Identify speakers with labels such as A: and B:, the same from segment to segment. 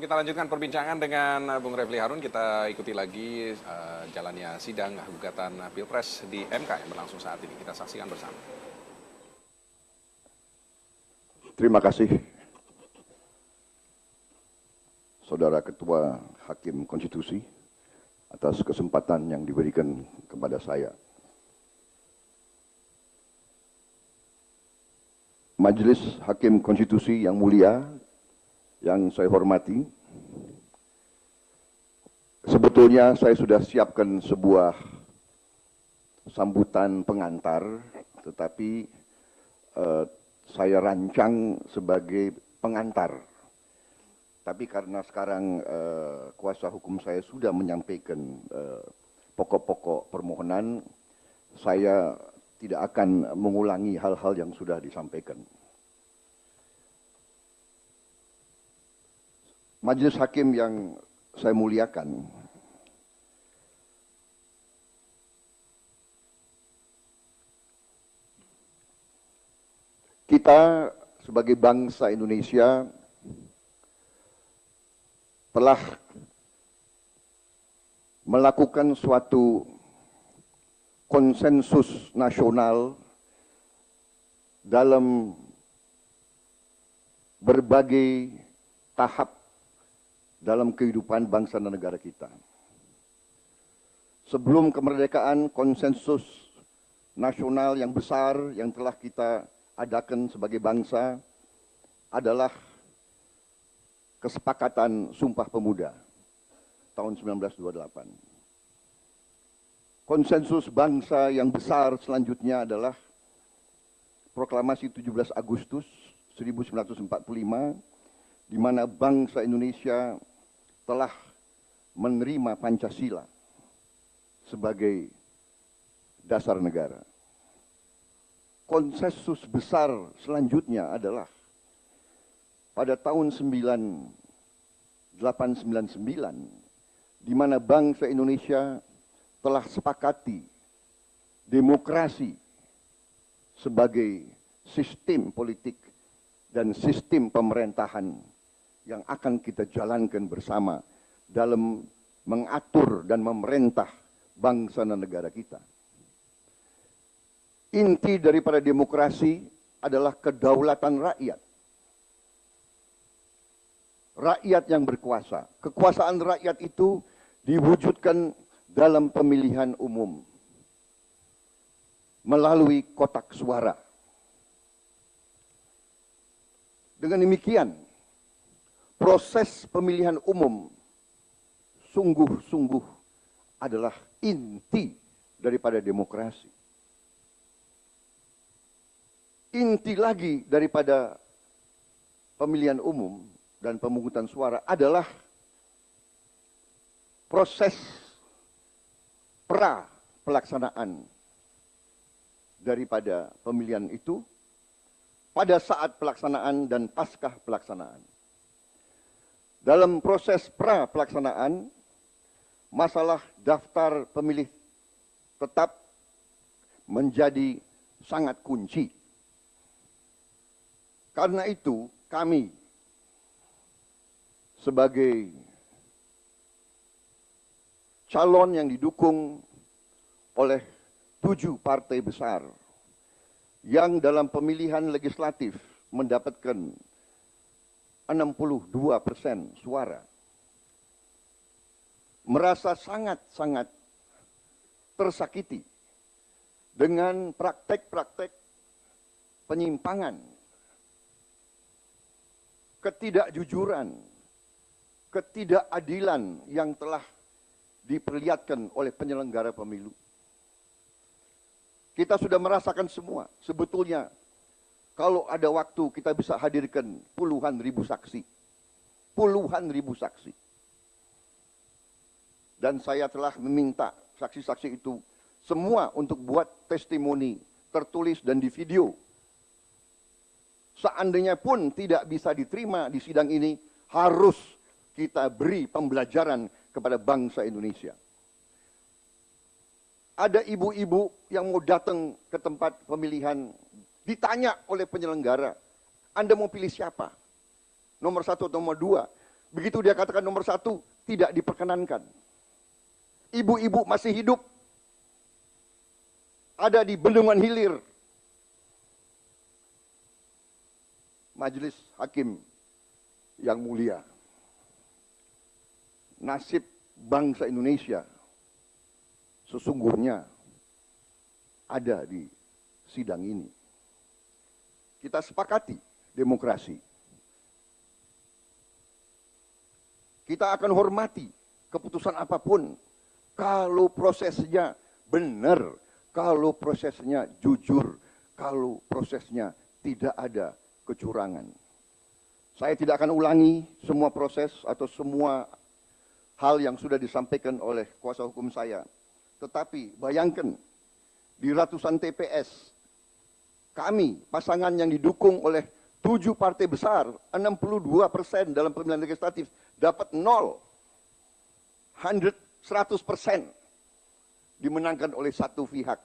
A: kita lanjutkan perbincangan dengan Bung Refli Harun. Kita ikuti lagi jalannya sidang gugatan Pilpres di MK yang berlangsung saat ini. Kita saksikan bersama.
B: Terima kasih, Saudara Ketua Hakim Konstitusi, atas kesempatan yang diberikan kepada saya. Majelis Hakim Konstitusi yang mulia, yang saya hormati, sebetulnya saya sudah siapkan sebuah sambutan pengantar, tetapi saya rancang sebagai pengantar. Tapi karena sekarang kuasa hukum saya sudah menyampaikan pokok-pokok permohonan, saya tidak akan mengulangi hal-hal yang sudah disampaikan. Majelis Hakim yang saya muliakan, kita sebagai bangsa Indonesia telah melakukan suatu konsensus nasional dalam berbagai tahap dalam kehidupan bangsa dan negara kita. Sebelum kemerdekaan, konsensus nasional yang besar yang telah kita adakan sebagai bangsa adalah kesepakatan Sumpah Pemuda tahun 1928. Konsensus bangsa yang besar selanjutnya adalah Proklamasi 17 Agustus 1945, di mana bangsa Indonesia telah menerima Pancasila sebagai dasar negara. Konsensus besar selanjutnya adalah pada tahun 1899, di mana bangsa Indonesia telah sepakati demokrasi sebagai sistem politik dan sistem pemerintahan yang akan kita jalankan bersama dalam mengatur dan memerintah bangsa dan negara kita. Inti daripada demokrasi adalah kedaulatan rakyat. Rakyat yang berkuasa. Kekuasaan rakyat itu diwujudkan dalam pemilihan umum melalui kotak suara. Dengan demikian, proses pemilihan umum sungguh-sungguh adalah inti daripada demokrasi. Inti lagi daripada pemilihan umum dan pemungutan suara adalah proses pra pelaksanaan daripada pemilihan itu, pada saat pelaksanaan dan paskah pelaksanaan. Dalam proses pra pelaksanaan, masalah daftar pemilih tetap menjadi sangat kunci. Karena itu kami sebagai calon yang didukung oleh 7 partai besar yang dalam pemilihan legislatif mendapatkan 62% suara, merasa sangat-sangat tersakiti dengan praktek-praktek penyimpangan, ketidakjujuran, ketidakadilan yang telah diperlihatkan oleh penyelenggara pemilu. Kita sudah merasakan semua. Sebetulnya kalau ada waktu kita bisa hadirkan puluhan ribu saksi. Puluhan ribu saksi. Dan saya telah meminta saksi-saksi itu semua untuk buat testimoni tertulis dan di video. Seandainya pun tidak bisa diterima di sidang ini, harus kita beri pembelajaran kepada bangsa Indonesia. Ada ibu-ibu yang mau datang ke tempat pemilihan, ditanya oleh penyelenggara, Anda mau pilih siapa? Nomor 1 atau nomor 2? Begitu dia katakan nomor 1, tidak diperkenankan. Ibu-ibu masih hidup, ada di Bendungan Hilir. Majelis Hakim yang mulia, nasib bangsa Indonesia sesungguhnya ada di sidang ini. Kita sepakati demokrasi. Kita akan hormati keputusan apapun kalau prosesnya benar, kalau prosesnya jujur, kalau prosesnya tidak ada kecurangan. Saya tidak akan ulangi semua proses atau semua hal yang sudah disampaikan oleh kuasa hukum saya. Tetapi bayangkan, di ratusan TPS, kami, pasangan yang didukung oleh 7 partai besar, 62% dalam pemilihan legislatif, dapat 0. 100% dimenangkan oleh satu pihak.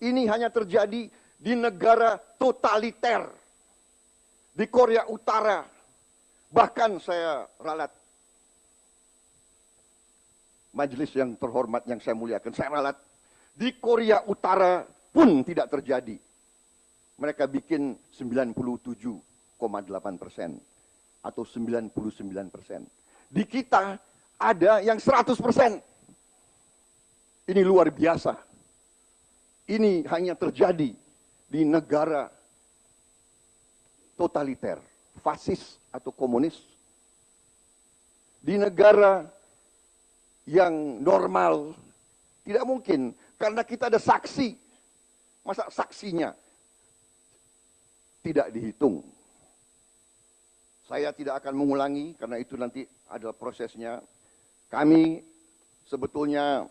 B: Ini hanya terjadi di negara totaliter. Di Korea Utara, bahkan saya ralat majelis yang terhormat yang saya muliakan, saya ralat, di Korea Utara pun tidak terjadi. Mereka bikin 97,8% atau 99%. Di kita ada yang 100%. Ini luar biasa. Ini hanya terjadi di negara totaliter, fasis atau komunis. Di negara yang normal tidak mungkin, karena kita ada saksi. Masa saksinya tidak dihitung? Saya tidak akan mengulangi karena itu nanti adalah prosesnya. Kami sebetulnya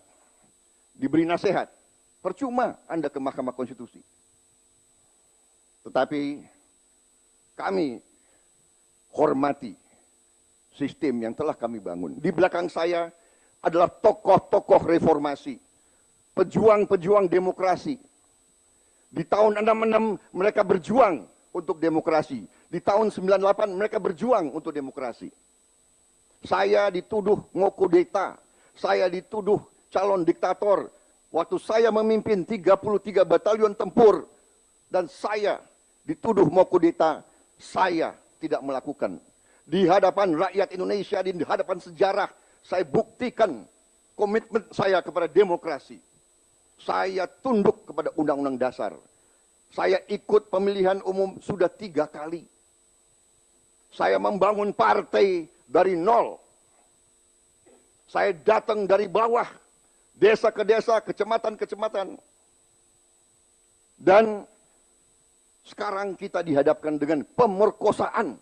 B: diberi nasihat, percuma Anda ke Mahkamah Konstitusi. Tetapi kami hormati sistem yang telah kami bangun. Di belakang saya adalah tokoh-tokoh reformasi, pejuang-pejuang demokrasi. Di tahun 66 mereka berjuang untuk demokrasi. Di tahun 98 mereka berjuang untuk demokrasi. Saya dituduh ngokudeta, saya dituduh calon diktator. Waktu saya memimpin 33 batalion tempur dan saya dituduh mau kudeta, saya tidak melakukan. Di hadapan rakyat Indonesia, di hadapan sejarah, saya buktikan komitmen saya kepada demokrasi. Saya tunduk kepada Undang-Undang Dasar. Saya ikut pemilihan umum sudah 3 kali. Saya membangun partai dari nol. Saya datang dari bawah, desa ke desa, kecamatan ke kecamatan. Dan sekarang kita dihadapkan dengan pemerkosaan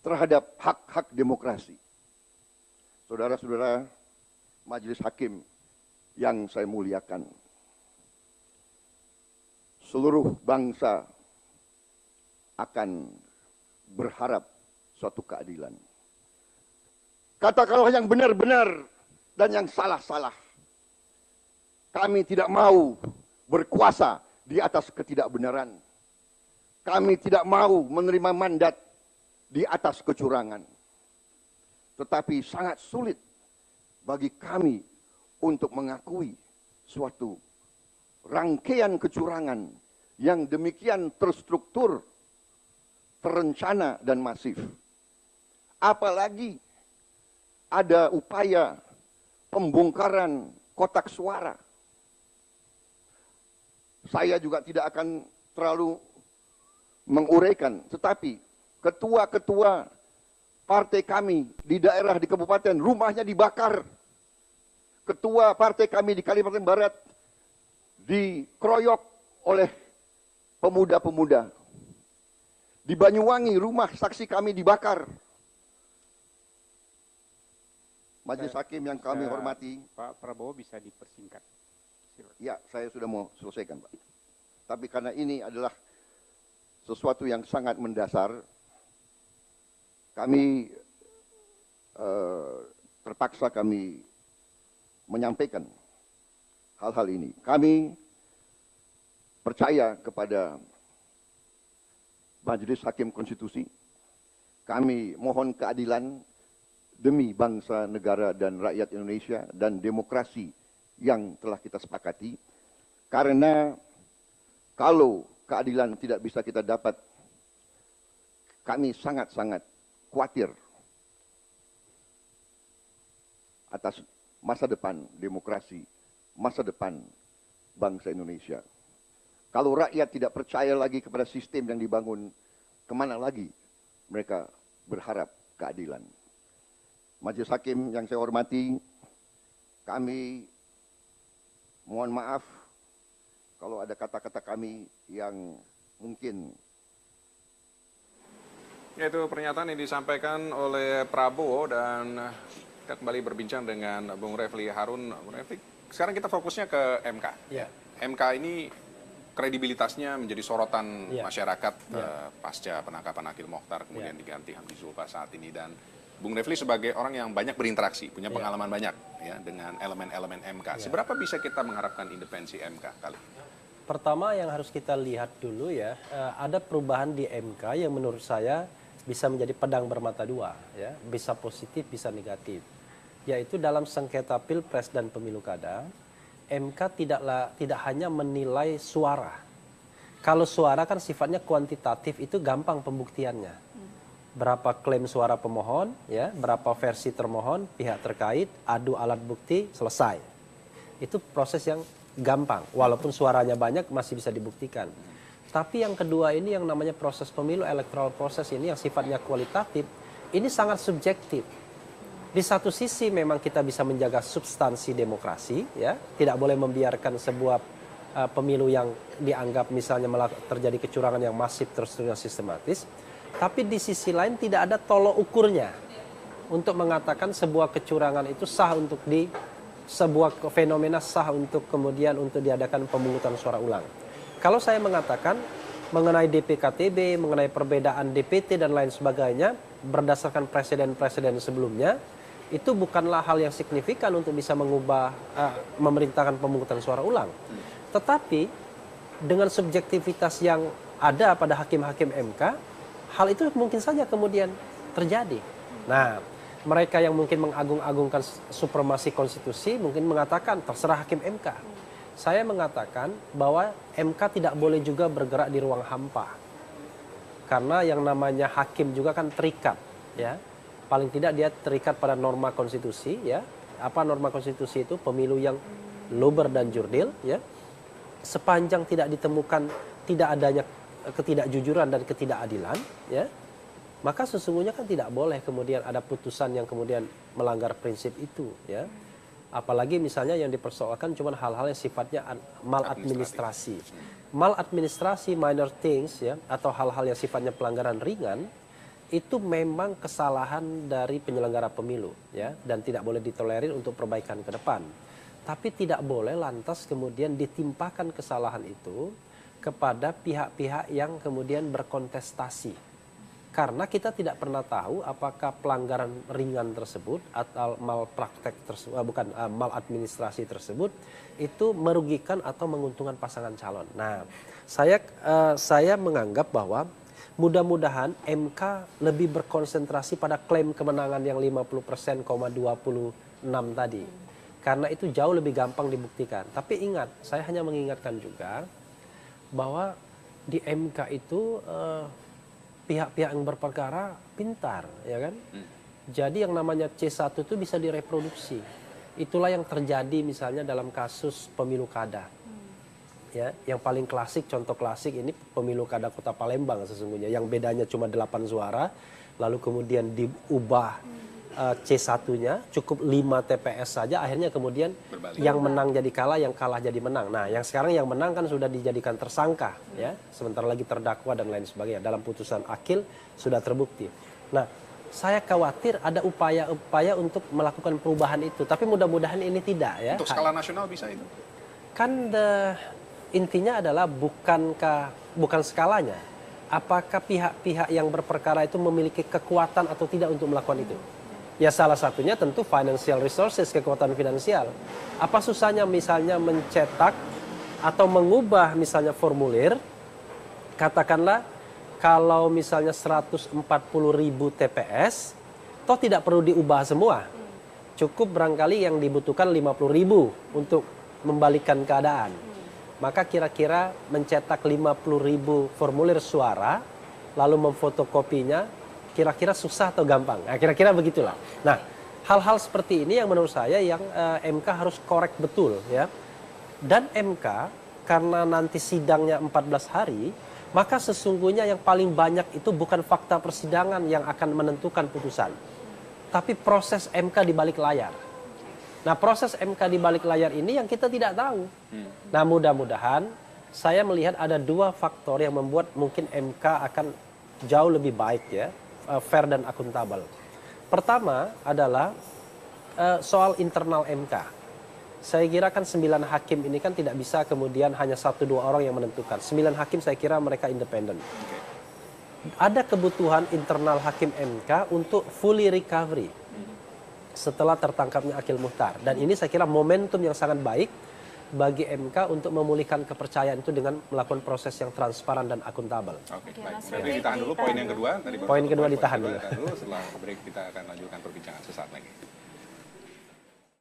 B: terhadap hak-hak demokrasi. Saudara-saudara majelis hakim yang saya muliakan, seluruh bangsa akan berharap suatu keadilan. Katakanlah yang benar-benar dan yang salah-salah. Kami tidak mau berkuasa di atas ketidakbenaran. Kami tidak mau menerima mandat di atas kecurangan. Tetapi sangat sulit bagi kami untuk mengakui suatu rangkaian kecurangan yang demikian terstruktur, terencana dan masif. Apalagi ada upaya pembongkaran kotak suara. Saya juga tidak akan terlalu menguraikan, tetapi ketua-ketua partai kami di daerah di kabupaten rumahnya dibakar. Ketua partai kami di Kalimantan Barat dikeroyok oleh pemuda-pemuda. Di Banyuwangi rumah saksi kami dibakar. Majelis hakim yang kami hormati.
C: Pak Prabowo bisa dipersingkat.
B: Ya, saya sudah mau selesaikan, Pak. Tapi karena ini adalah sesuatu yang sangat mendasar, kami terpaksa kami menyampaikan hal-hal ini. Kami percaya kepada Majelis Hakim Konstitusi. Kami mohon keadilan demi bangsa, negara, dan rakyat Indonesia dan demokrasi yang telah kita sepakati. Karena kalau keadilan tidak bisa kita dapat, kami sangat-sangat khawatir atas masa depan demokrasi, masa depan bangsa Indonesia. Kalau rakyat tidak percaya lagi kepada sistem yang dibangun, kemana lagi mereka berharap keadilan? Majelis Hakim yang saya hormati, kami mohon maaf kalau ada kata-kata kami yang mungkin
A: Yaitu pernyataan yang disampaikan oleh Prabowo, dan kita kembali berbincang dengan Bung Refli Harun. Bung Refli, sekarang kita fokusnya ke MK.
D: Ya.
A: MK ini kredibilitasnya menjadi sorotan
D: Ya.
A: masyarakat
D: Ya.
A: pasca penangkapan Akil Mokhtar, kemudian
D: Ya.
A: diganti Hamdi Zulfa saat ini. Dan Bung Refli sebagai orang yang banyak berinteraksi, punya pengalaman banyak ya dengan elemen-elemen MK. Seberapa bisa kita mengharapkan independensi MK kali ini?
D: Pertama yang harus kita lihat dulu ya, ada perubahan di MK yang menurut saya bisa menjadi pedang bermata dua, ya, bisa positif, bisa negatif. Yaitu dalam sengketa Pilpres dan Pemilu Kada, MK tidak hanya menilai suara. Kalau suara kan sifatnya kuantitatif, itu gampang pembuktiannya. Berapa klaim suara pemohon, ya, berapa versi termohon, pihak terkait, adu alat bukti, selesai. Itu proses yang gampang, walaupun suaranya banyak masih bisa dibuktikan. Tapi yang kedua ini yang namanya proses pemilu, electoral proses ini yang sifatnya kualitatif, ini sangat subjektif. Di satu sisi memang kita bisa menjaga substansi demokrasi, ya, tidak boleh membiarkan sebuah pemilu yang dianggap misalnya terjadi kecurangan yang masif terus-terusan sistematis. Tapi di sisi lain tidak ada tolok ukurnya untuk mengatakan sebuah kecurangan itu sah untuk sebuah fenomena sah untuk kemudian untuk diadakan pemungutan suara ulang. Kalau saya mengatakan mengenai DPKTB, mengenai perbedaan DPT dan lain sebagainya, berdasarkan presiden-presiden sebelumnya, itu bukanlah hal yang signifikan untuk bisa mengubah, memerintahkan pemungutan suara ulang. Tetapi dengan subjektivitas yang ada pada hakim-hakim MK, hal itu mungkin saja kemudian terjadi. Nah, mereka yang mungkin mengagung-agungkan supremasi konstitusi mungkin mengatakan terserah hakim MK. Saya mengatakan bahwa MK tidak boleh juga bergerak di ruang hampa. Karena yang namanya hakim juga kan terikat, ya. Paling tidak dia terikat pada norma konstitusi, ya. Apa norma konstitusi itu? Pemilu yang luber dan jurdil, ya. Sepanjang tidak ditemukan tidak adanya ketidakjujuran dan ketidakadilan, ya. Maka sesungguhnya kan tidak boleh kemudian ada putusan yang kemudian melanggar prinsip itu, ya. Apalagi misalnya yang dipersoalkan cuma hal-hal yang sifatnya maladministrasi. Maladministrasi, minor things, ya, atau hal-hal yang sifatnya pelanggaran ringan, itu memang kesalahan dari penyelenggara pemilu, ya, dan tidak boleh ditolerir untuk perbaikan ke depan. Tapi tidak boleh lantas kemudian ditimpakan kesalahan itu kepada pihak-pihak yang kemudian berkontestasi. Karena kita tidak pernah tahu apakah pelanggaran ringan tersebut atau malpraktek tersebut, maladministrasi tersebut itu merugikan atau menguntungkan pasangan calon. Nah, saya menganggap bahwa mudah-mudahan MK lebih berkonsentrasi pada klaim kemenangan yang 50%,26 tadi. Karena itu jauh lebih gampang dibuktikan. Tapi ingat, saya hanya mengingatkan juga bahwa di MK itu pihak-pihak yang berperkara pintar, ya kan? Jadi yang namanya C1 itu bisa direproduksi. Itulah yang terjadi misalnya dalam kasus pemilu kada. Ya, yang paling klasik, contoh klasik ini pemilu kada Kota Palembang sesungguhnya. Yang bedanya cuma 8 suara, lalu kemudian diubah C1-nya cukup 5 TPS saja, akhirnya kemudian
A: Berbalik.
D: yang menang jadi kalah, yang kalah jadi menang. Nah, yang sekarang yang menang kan sudah dijadikan tersangka, ya, sementara lagi terdakwa dan lain sebagainya. Dalam putusan akil sudah terbukti. Nah, saya khawatir ada upaya-upaya untuk melakukan perubahan itu, tapi mudah-mudahan ini tidak, ya.
A: Untuk skala nasional bisa itu?
D: Kan intinya adalah bukan skalanya. Apakah pihak-pihak yang berperkara itu memiliki kekuatan atau tidak untuk melakukan itu? Ya salah satunya tentu financial resources, kekuatan finansial. Apa susahnya misalnya mencetak atau mengubah misalnya formulir, katakanlah kalau misalnya 140.000 TPS, toh tidak perlu diubah semua. Cukup barangkali yang dibutuhkan 50.000 untuk membalikkan keadaan. Maka kira-kira mencetak 50.000 formulir suara, lalu memfotokopinya, kira-kira susah atau gampang? Nah, kira-kira begitulah. Nah, hal-hal seperti ini yang menurut saya yang MK harus korek betul, ya. Dan MK karena nanti sidangnya 14 hari, maka sesungguhnya yang paling banyak itu bukan fakta persidangan yang akan menentukan putusan, tapi proses MK di balik layar. Nah, proses MK di balik layar ini yang kita tidak tahu. Nah, mudah-mudahan saya melihat ada dua faktor yang membuat mungkin MK akan jauh lebih baik, ya, fair dan akuntabel. Pertama adalah soal internal MK. Saya kira kan 9 hakim ini kan tidak bisa kemudian hanya 1-2 orang yang menentukan. 9 hakim saya kira mereka independen. Ada kebutuhan internal hakim MK untuk fully recovery setelah tertangkapnya Akil Muhtar. Dan ini saya kira momentum yang sangat baik bagi MK untuk memulihkan kepercayaan itu dengan melakukan proses yang transparan dan akuntabel.
A: Oke, baik. Berarti ditahan dulu poin yang kedua. Tadi
D: Poin kedua ditahan dulu.
A: Setelah break kita akan lanjutkan perbincangan sesaat lagi.